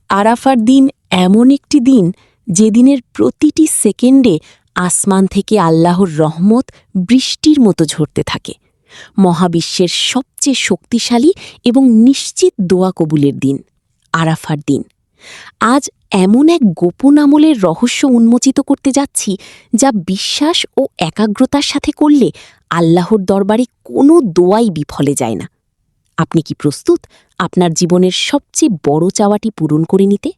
আরাফার দিন এমন একটি দিন যেদিনের প্রতিটি সেকেন্ডে আসমান থেকে আল্লাহর রহমত বৃষ্টির মতো ঝরতে থাকে। মহাবিশ্বের সবচেয়ে শক্তিশালী এবং নিশ্চিত দোয়া কবুলের দিন আরাফার দিন। আজ এমন এক গোপন আমলের রহস্য উন্মোচিত করতে যাচ্ছি যা বিশ্বাস ও একাগ্রতার সাথে করলে আল্লাহর দরবারে কোনো দোয়াই বিফলে যায় না। আপনি কি প্রস্তুত আপনার জীবনের সবচেয়ে বড় চাওয়াটি পূরণ করে নিতে?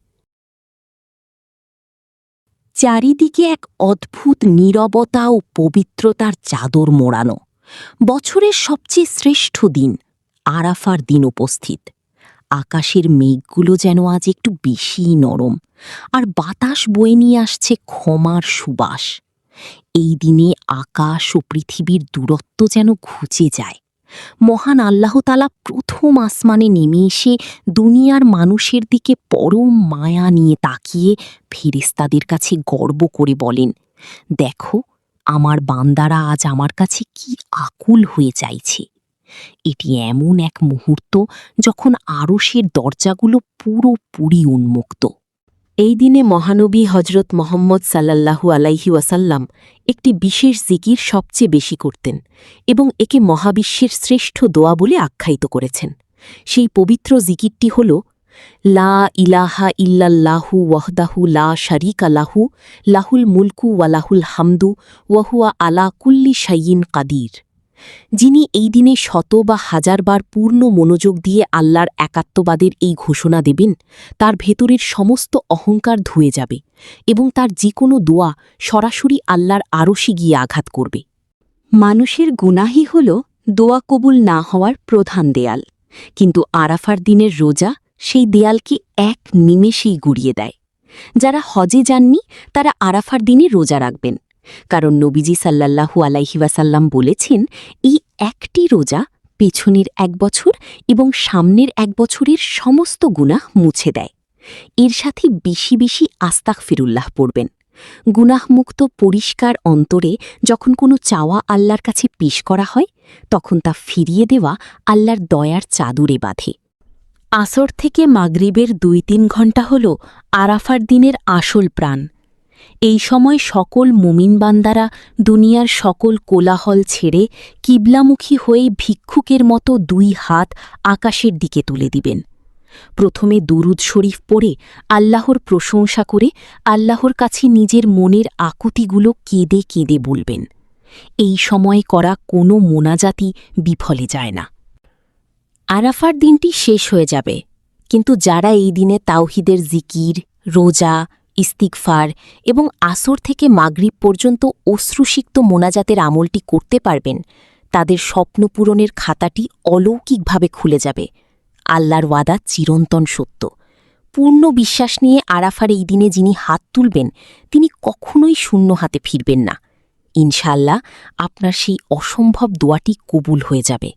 চারিদিকে এক অদ্ভুত নীরবতা ও পবিত্রতার চাদর মোড়ানো। বছরের সবচেয়ে শ্রেষ্ঠ দিন আরাফার দিন উপস্থিত। আকাশের মেঘগুলো যেন আজ একটু বেশিই নরম, আর বাতাস বয়ে নিয়ে আসছে ক্ষমার সুবাস। এই দিনে আকাশ ও পৃথিবীর দূরত্ব যেন ঘুচে যায়। মহান আল্লাহ তাআলা প্রথম আসমানে নেমে এসে দুনিয়ার মানুষের দিকে পরম মায়া নিয়ে তাকিয়ে ফেরেশতাদের কাছে গর্ব করে বলেন, দেখো আমার বান্দারা আজ আমার কাছে কি আকুল হয়ে চাইছে। এটি এমন এক মুহূর্ত যখন আরশের দরজাগুলো পুরোপুরি উন্মুক্ত। এই দিনে মহানবী হজরত মোহাম্মদ সাল্লাল্লাহু আলাইহি ওয়াসাল্লাম একটি বিশেষ জিকির সবচেয়ে বেশি করতেন এবং একে মহাবিশ্বের শ্রেষ্ঠ দোয়া বলে আখ্যায়িত করেছেন। সেই পবিত্র জিকিরটি হল লা ইলাহা ইল্লাল্লাহু ওয়াহদাহু লা শারীকা লাহু লাহুল মুলকু ওয়া লাহুল হামদু ওয়া হুয়া আলা কুল্লি শাইইন কাদির। যিনি এই দিনে শত বা হাজারবার পূর্ণ মনোযোগ দিয়ে আল্লাহর একাত্মবাদের এই ঘোষণা দেবেন, তার ভেতরের সমস্ত অহংকার ধুয়ে যাবে এবং তার যে কোনো দোয়া সরাসরি আল্লাহর আরশে গিয়ে আঘাত করবে। মানুষের গুনাহই হল দোয়া কবুল না হওয়ার প্রধান দেয়াল, কিন্তু আরাফার দিনের রোজা সেই দেয়ালকে এক নিমেষেই গুড়িয়ে দেয়। যারা হজে যাননি তারা আরাফার দিনে রোজা রাখবেন, কারণ নবীজি সাল্লাল্লাহু আলাইহি ওয়াসাল্লাম বলেছেন, এই একটি রোজা পেছনের 1 বছর এবং সামনের 1 বছরের সমস্ত গুনাহ মুছে দেয়। এর সাথে বেশি বেশি আস্তাগফিরুল্লাহ পড়বেন। গুনাহমুক্ত পরিষ্কার অন্তরে যখন কোনো চাওয়া আল্লাহর কাছে পেশ করা হয়, তখন তা ফিরিয়ে দেওয়া আল্লাহর দয়ার চাদরে বাঁধে। আসর থেকে মাগরিবের 2-3 ঘণ্টা হল আরাফার দিনের আসল প্রাণ। এই সময় সকল মুমিন বান্দারা দুনিয়ার সকল কোলাহল ছেড়ে কিবলামুখী হয়ে ভিক্ষুকের মতো 2 হাত আকাশের দিকে তুলে দিবেন। প্রথমে দুরুদ শরীফ পড়ে আল্লাহর প্রশংসা করে আল্লাহর কাছে নিজের মনের আকুতিগুলো কেঁদে কেঁদে বলবেন। এই সময় করা কোনো মোনাজাতি বিফলে যায় না। আরাফার দিনটি শেষ হয়ে যাবে, কিন্তু যারা এই দিনে তাওহিদের জিকির, রোজা, ইস্তিগফার এবং আসর থেকে মাগরিব পর্যন্ত অশ্রুসিক্ত মোনাজাতের আমলটি করতে পারবেন, তাদের স্বপ্ন পূরণের খাতাটি অলৌকিকভাবে খুলে যাবে। আল্লাহর ওয়াদা চিরন্তন সত্য। পূর্ণ বিশ্বাস নিয়ে আরাফার এই দিনে যিনি হাত তুলবেন, তিনি কখনোই শূন্য হাতে ফিরবেন না। ইনশাআল্লাহ আপনার সেই অসম্ভব দোয়াটি কবুল হয়ে যাবে।